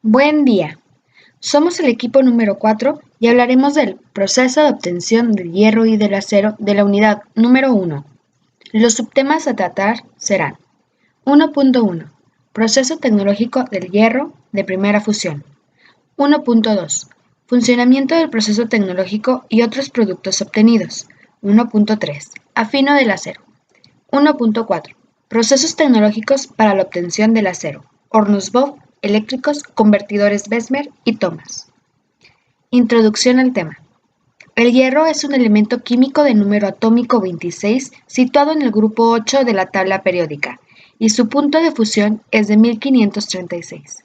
Buen día. Somos el equipo número 4 y hablaremos del proceso de obtención del hierro y del acero de la unidad número 1. Los subtemas a tratar serán 1.1. Proceso tecnológico del hierro de primera fusión. 1.2. Funcionamiento del proceso tecnológico y otros productos obtenidos. 1.3. Afino del acero. 1.4. Procesos tecnológicos para la obtención del acero. Hornos Bob, eléctricos, convertidores Bessemer y Thomas. Introducción al tema. El hierro es un elemento químico de número atómico 26 situado en el grupo 8 de la tabla periódica y su punto de fusión es de 1536.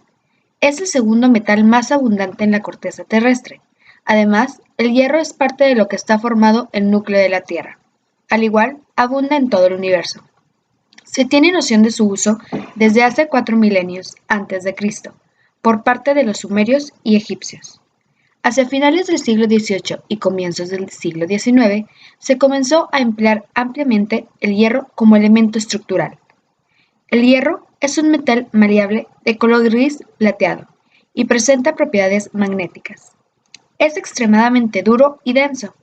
Es el segundo metal más abundante en la corteza terrestre. Además, el hierro es parte de lo que está formado el núcleo de la Tierra. Al igual, abunda en todo el universo. Se tiene noción de su uso desde hace 4 milenios antes de Cristo, por parte de los sumerios y egipcios. Hacia finales del siglo XVIII y comienzos del siglo XIX, se comenzó a emplear ampliamente el hierro como elemento estructural. El hierro es un metal maleable de color gris plateado y presenta propiedades magnéticas. Es extremadamente duro y denso.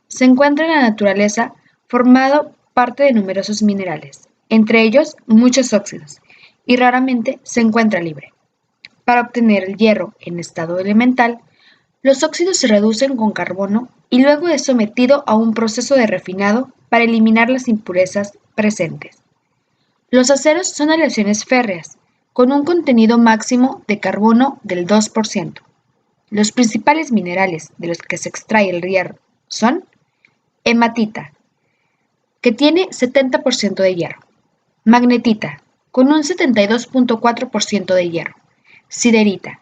Se encuentra en la naturaleza formado parte de numerosos minerales, entre ellos muchos óxidos, y raramente se encuentra libre. Para obtener el hierro en estado elemental, los óxidos se reducen con carbono y luego es sometido a un proceso de refinado para eliminar las impurezas presentes. Los aceros son aleaciones férreas, con un contenido máximo de carbono del 2%. Los principales minerales de los que se extrae el hierro son hematita, que tiene 70% de hierro, magnetita, con un 72.4% de hierro, siderita,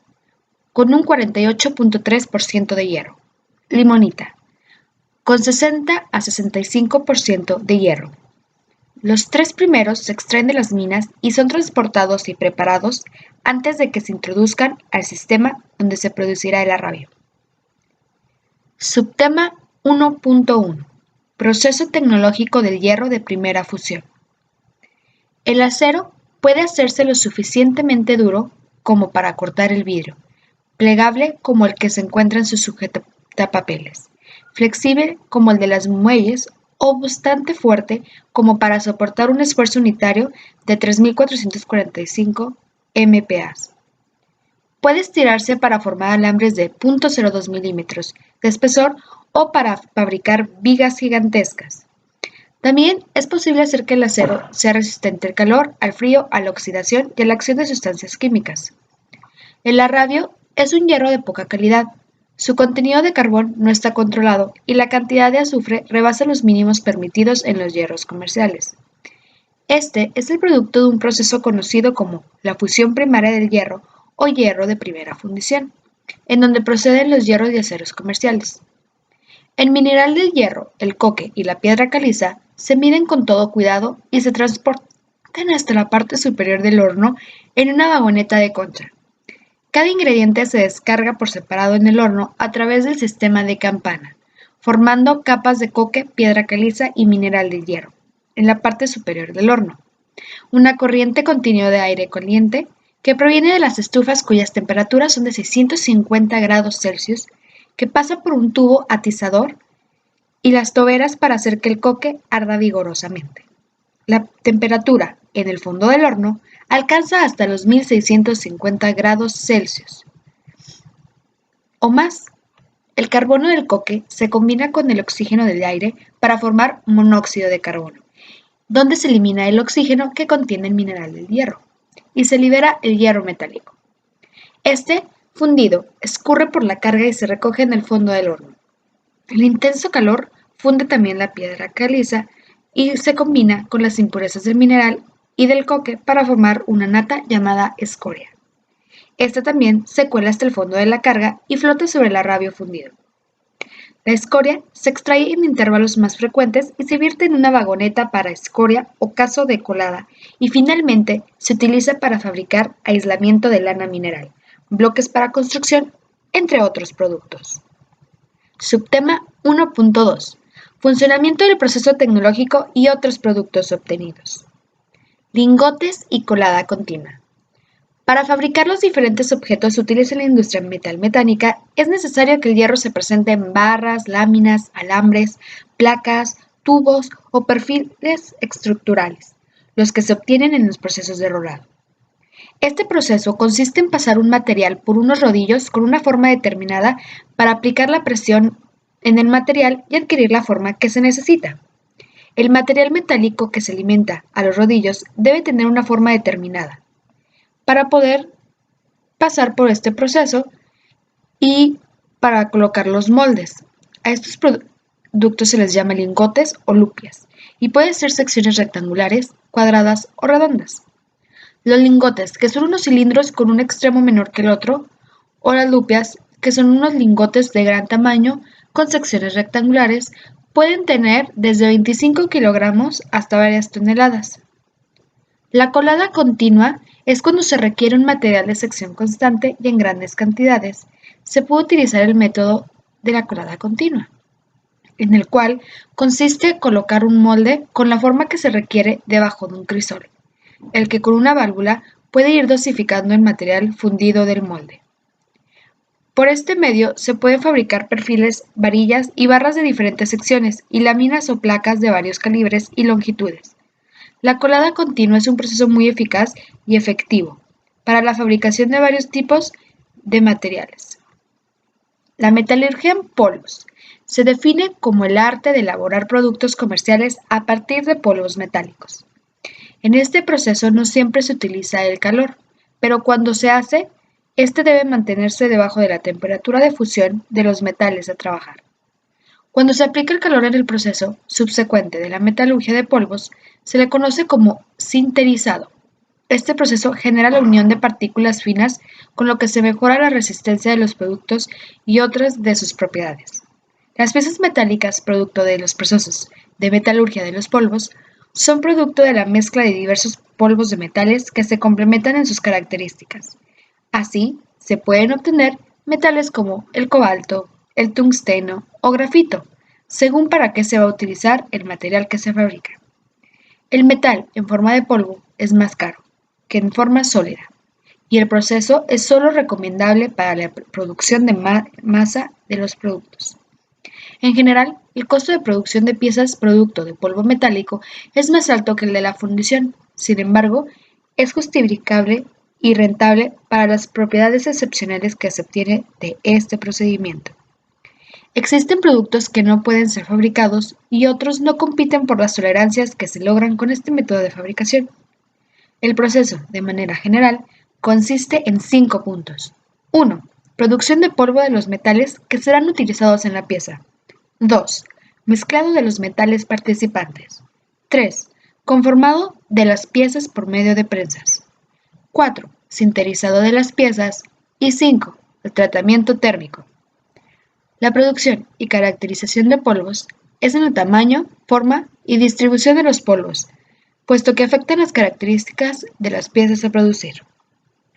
con un 48.3% de hierro, limonita, con 60 a 65% de hierro. Los tres primeros se extraen de las minas y son transportados y preparados antes de que se introduzcan al sistema donde se producirá el arrabio. Subtema 1.1. Proceso tecnológico del hierro de primera fusión. El acero puede hacerse lo suficientemente duro como para cortar el vidrio, plegable como el que se encuentra en su sujetapapeles, flexible como el de las muelles o bastante fuerte como para soportar un esfuerzo unitario de 3.445 MPa. Puede estirarse para formar alambres de 0.02 milímetros de espesor o para fabricar vigas gigantescas. También es posible hacer que el acero sea resistente al calor, al frío, a la oxidación y a la acción de sustancias químicas. El arrabio es un hierro de poca calidad. Su contenido de carbón no está controlado y la cantidad de azufre rebasa los mínimos permitidos en los hierros comerciales. Este es el producto de un proceso conocido como la fusión primaria del hierro o hierro de primera fundición, en donde proceden los hierros y aceros comerciales. El mineral del hierro, el coque y la piedra caliza se miden con todo cuidado y se transportan hasta la parte superior del horno en una vagoneta de concha. Cada ingrediente se descarga por separado en el horno a través del sistema de campana, formando capas de coque, piedra caliza y mineral de hierro en la parte superior del horno. Una corriente continua de aire caliente que proviene de las estufas cuyas temperaturas son de 650 grados Celsius, que pasa por un tubo atizador y las toberas para hacer que el coque arda vigorosamente. La temperatura en el fondo del horno alcanza hasta los 1650 grados Celsius o más. El carbono del coque se combina con el oxígeno del aire para formar monóxido de carbono, donde se elimina el oxígeno que contiene el mineral del hierro y se libera el hierro metálico. Este, fundido, escurre por la carga y se recoge en el fondo del horno. El intenso calor funde también la piedra caliza y se combina con las impurezas del mineral y del coque para formar una nata llamada escoria. Esta también se cuela hasta el fondo de la carga y flota sobre el arrabio fundido. La escoria se extrae en intervalos más frecuentes y se vierte en una vagoneta para escoria o caso de colada y finalmente se utiliza para fabricar aislamiento de lana mineral, bloques para construcción, entre otros productos. Subtema 1.2. Funcionamiento del proceso tecnológico y otros productos obtenidos. Lingotes y colada continua. Para fabricar los diferentes objetos útiles en la industria metalmecánica, es necesario que el hierro se presente en barras, láminas, alambres, placas, tubos o perfiles estructurales, los que se obtienen en los procesos de rolado. Este proceso consiste en pasar un material por unos rodillos con una forma determinada para aplicar la presión en el material y adquirir la forma que se necesita. El material metálico que se alimenta a los rodillos debe tener una forma determinada para poder pasar por este proceso y para colocar los moldes. A estos productos se les llama lingotes o lupias y pueden ser secciones rectangulares, cuadradas o redondas. Los lingotes, que son unos cilindros con un extremo menor que el otro, o las lupias, que son unos lingotes de gran tamaño con secciones rectangulares, pueden tener desde 25 kilogramos hasta varias toneladas. La colada continua es cuando se requiere un material de sección constante y en grandes cantidades. Se puede utilizar el método de la colada continua, en el cual consiste en colocar un molde con la forma que se requiere debajo de un crisol, el que con una válvula puede ir dosificando el material fundido del molde. Por este medio se pueden fabricar perfiles, varillas y barras de diferentes secciones y láminas o placas de varios calibres y longitudes. La colada continua es un proceso muy eficaz y efectivo para la fabricación de varios tipos de materiales. La metalurgia en polvos se define como el arte de elaborar productos comerciales a partir de polvos metálicos. En este proceso no siempre se utiliza el calor, pero cuando se hace, este debe mantenerse debajo de la temperatura de fusión de los metales a trabajar. Cuando se aplica el calor en el proceso subsecuente de la metalurgia de polvos, se le conoce como sinterizado. Este proceso genera la unión de partículas finas, con lo que se mejora la resistencia de los productos y otras de sus propiedades. Las piezas metálicas, producto de los procesos de metalurgia de los polvos, son producto de la mezcla de diversos polvos de metales que se complementan en sus características. Así, se pueden obtener metales como el cobalto, el tungsteno o grafito, según para qué se va a utilizar el material que se fabrica. El metal en forma de polvo es más caro que en forma sólida, y el proceso es solo recomendable para la producción de masa de los productos. En general, el costo de producción de piezas producto de polvo metálico es más alto que el de la fundición. Sin embargo, es justificable y rentable para las propiedades excepcionales que se obtiene de este procedimiento. Existen productos que no pueden ser fabricados y otros no compiten por las tolerancias que se logran con este método de fabricación. El proceso, de manera general, consiste en 5 puntos. 1. Producción de polvo de los metales que serán utilizados en la pieza. 2. Mezclado de los metales participantes. 3. Conformado de las piezas por medio de prensas. 4. Sinterizado de las piezas. Y 5. El tratamiento térmico. La producción y caracterización de polvos es en el tamaño, forma y distribución de los polvos, puesto que afectan las características de las piezas a producir,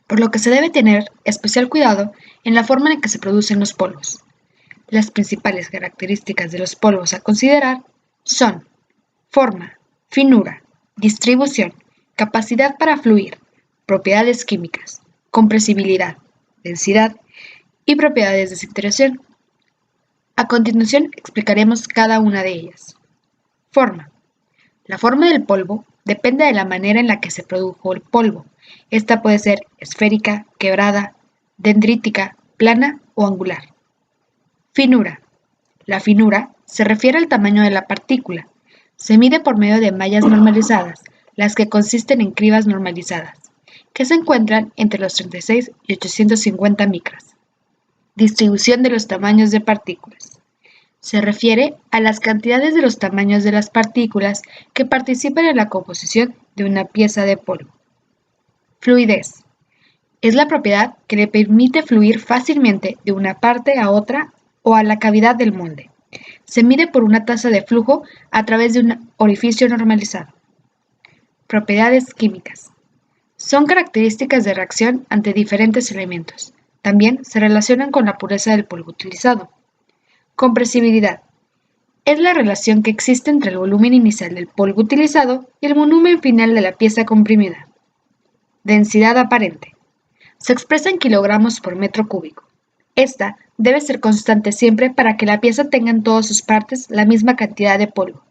por lo que se debe tener especial cuidado en la forma en que se producen los polvos. Las principales características de los polvos a considerar son forma, finura, distribución, capacidad para fluir, propiedades químicas, compresibilidad, densidad y propiedades de desintegración. A continuación explicaremos cada una de ellas. Forma. La forma del polvo depende de la manera en la que se produjo el polvo. Esta puede ser esférica, quebrada, dendrítica, plana o angular. Finura. La finura se refiere al tamaño de la partícula. Se mide por medio de mallas normalizadas, las que consisten en cribas normalizadas, que se encuentran entre los 36 y 850 micras. Distribución de los tamaños de partículas. Se refiere a las cantidades de los tamaños de las partículas que participan en la composición de una pieza de polvo. Fluidez. Es la propiedad que le permite fluir fácilmente de una parte a otra o a la cavidad del molde. Se mide por una tasa de flujo a través de un orificio normalizado. Propiedades químicas. Son características de reacción ante diferentes elementos. También se relacionan con la pureza del polvo utilizado. Compresibilidad. Es la relación que existe entre el volumen inicial del polvo utilizado y el volumen final de la pieza comprimida. Densidad aparente. Se expresa en kilogramos por metro cúbico. Esta debe ser constante siempre para que la pieza tenga en todas sus partes la misma cantidad de polvo.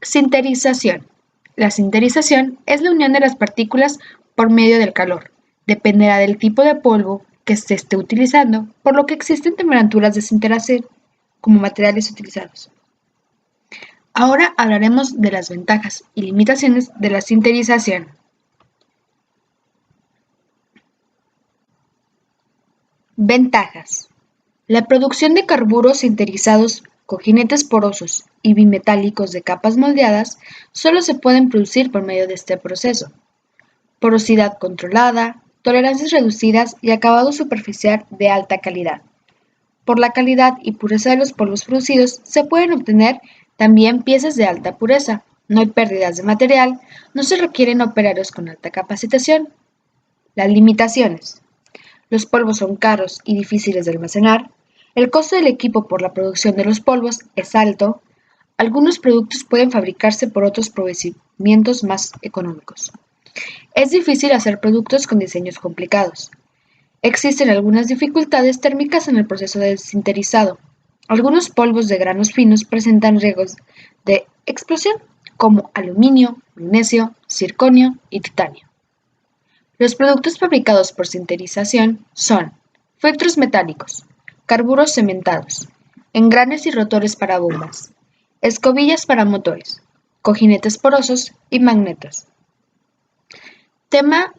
Sinterización. La sinterización es la unión de las partículas por medio del calor. Dependerá del tipo de polvo que se esté utilizando, por lo que existen temperaturas de sinteración como materiales utilizados. Ahora hablaremos de las ventajas y limitaciones de la sinterización. Ventajas. La producción de carburos sinterizados, cojinetes porosos y bimetálicos de capas moldeadas solo se pueden producir por medio de este proceso. Porosidad controlada, tolerancias reducidas y acabado superficial de alta calidad. Por la calidad y pureza de los polvos producidos se pueden obtener también piezas de alta pureza. No hay pérdidas de material, no se requieren operarios con alta capacitación. Las limitaciones. Los polvos son caros y difíciles de almacenar. El costo del equipo por la producción de los polvos es alto. Algunos productos pueden fabricarse por otros procedimientos más económicos. Es difícil hacer productos con diseños complicados. Existen algunas dificultades térmicas en el proceso de sinterizado. Algunos polvos de granos finos presentan riesgos de explosión, como aluminio, magnesio, circonio y titanio. Los productos fabricados por sinterización son filtros metálicos, carburos cementados, engranes y rotores para bombas, escobillas para motores, cojinetes porosos y magnetos. Tema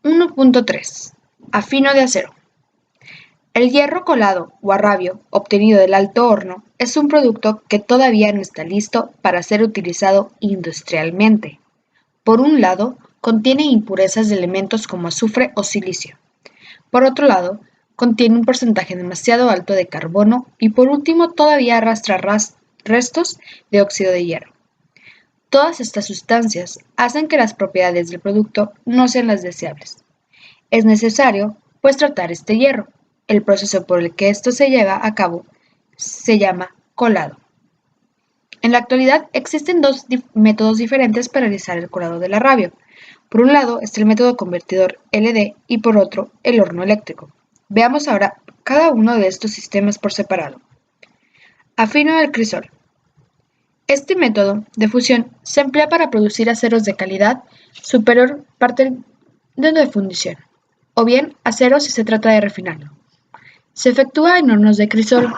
1.3. Afino de acero. El hierro colado o arrabio obtenido del alto horno es un producto que todavía no está listo para ser utilizado industrialmente. Por un lado, contiene impurezas de elementos como azufre o silicio. Por otro lado, contiene un porcentaje demasiado alto de carbono y por último todavía arrastra restos de óxido de hierro. Todas estas sustancias hacen que las propiedades del producto no sean las deseables. Es necesario, pues, tratar este hierro. El proceso por el que esto se lleva a cabo se llama colado. En la actualidad existen dos métodos diferentes para realizar el colado del arrabio. Por un lado está el método convertidor LD y por otro el horno eléctrico. Veamos ahora cada uno de estos sistemas por separado. Afino del crisol. Este método de fusión se emplea para producir aceros de calidad superior parte de fundición, o bien acero si se trata de refinarlo. Se efectúa en hornos de crisol.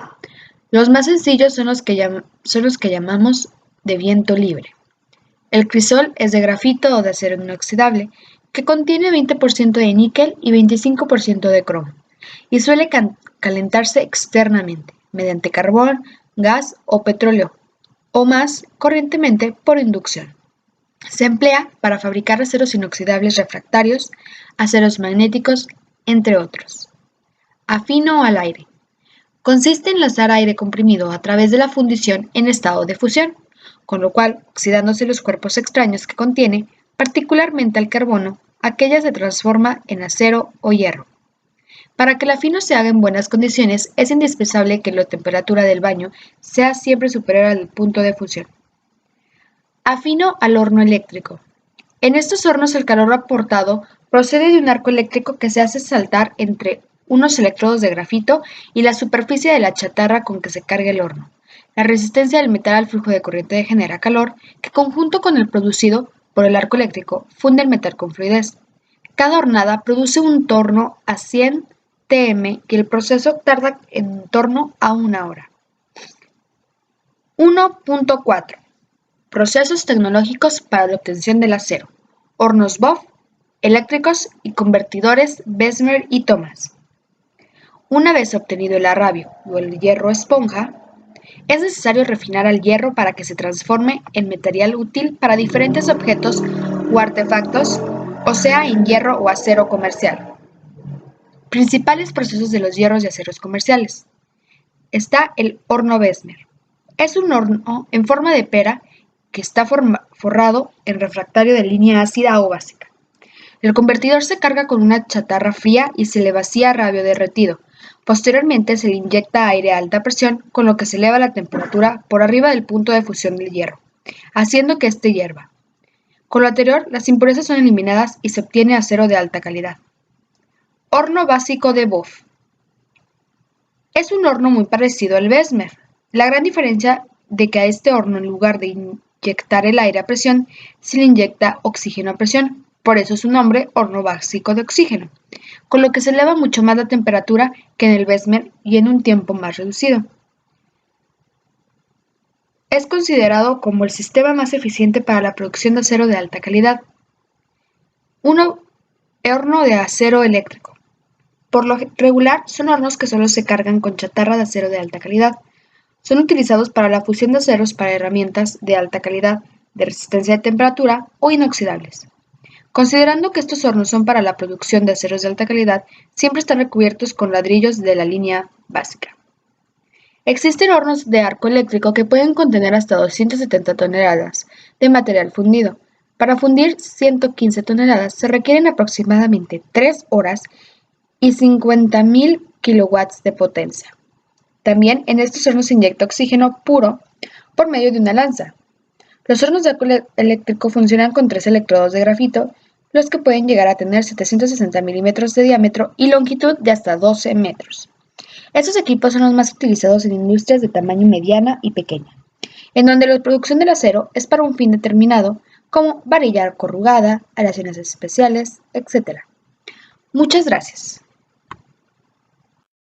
Los más sencillos son los que llamamos de viento libre. El crisol es de grafito o de acero inoxidable, que contiene 20% de níquel y 25% de cromo, y suele calentarse externamente, mediante carbón, gas o petróleo, o más corrientemente por inducción. Se emplea para fabricar aceros inoxidables refractarios, aceros magnéticos, entre otros. Afino al aire. Consiste en lanzar aire comprimido a través de la fundición en estado de fusión, con lo cual, oxidándose los cuerpos extraños que contiene, particularmente el carbono, aquella se transforma en acero o hierro. Para que el afino se haga en buenas condiciones, es indispensable que la temperatura del baño sea siempre superior al punto de fusión. Afino al horno eléctrico. En estos hornos el calor aportado procede de un arco eléctrico que se hace saltar entre unos electrodos de grafito y la superficie de la chatarra con que se carga el horno. La resistencia del metal al flujo de corriente genera calor que, conjunto con el producido por el arco eléctrico, funde el metal con fluidez. Cada hornada produce un torno a 100 Tm y el proceso tarda en torno a 1 hora. 1.4. Procesos tecnológicos para la obtención del acero. Hornos BOF, eléctricos y convertidores Bessemer y Thomas. Una vez obtenido el arrabio o el hierro esponja, es necesario refinar al hierro para que se transforme en material útil para diferentes objetos o artefactos, o sea, en hierro o acero comercial. Principales procesos de los hierros y aceros comerciales. Está el horno Bessemer. Es un horno en forma de pera que está forrado en refractario de línea ácida o básica. El convertidor se carga con una chatarra fría y se le vacía arrabio derretido. Posteriormente se le inyecta aire a alta presión, con lo que se eleva la temperatura por arriba del punto de fusión del hierro, haciendo que éste hierva. Con lo anterior, las impurezas son eliminadas y se obtiene acero de alta calidad. Horno básico de Boff. Es un horno muy parecido al Bessemer. La gran diferencia de que a este horno, en lugar de inyectar el aire a presión, se le inyecta oxígeno a presión. Por eso su nombre, horno básico de oxígeno, con lo que se eleva mucho más la temperatura que en el Bessemer y en un tiempo más reducido. Es considerado como el sistema más eficiente para la producción de acero de alta calidad. Horno de acero eléctrico. Por lo regular, son hornos que solo se cargan con chatarra de acero de alta calidad. Son utilizados para la fusión de aceros para herramientas de alta calidad, de resistencia a temperatura o inoxidables. Considerando que estos hornos son para la producción de aceros de alta calidad, siempre están recubiertos con ladrillos de la línea básica. Existen hornos de arco eléctrico que pueden contener hasta 270 toneladas de material fundido. Para fundir 115 toneladas se requieren aproximadamente 3 horas y 50.000 kilowatts de potencia. También en estos hornos se inyecta oxígeno puro por medio de una lanza. Los hornos de arco eléctrico funcionan con 3 electrodos de grafito, los que pueden llegar a tener 760 milímetros de diámetro y longitud de hasta 12 metros. Estos equipos son los más utilizados en industrias de tamaño mediana y pequeña, en donde la producción del acero es para un fin determinado, como varilla corrugada, aleaciones especiales, etc. Muchas gracias.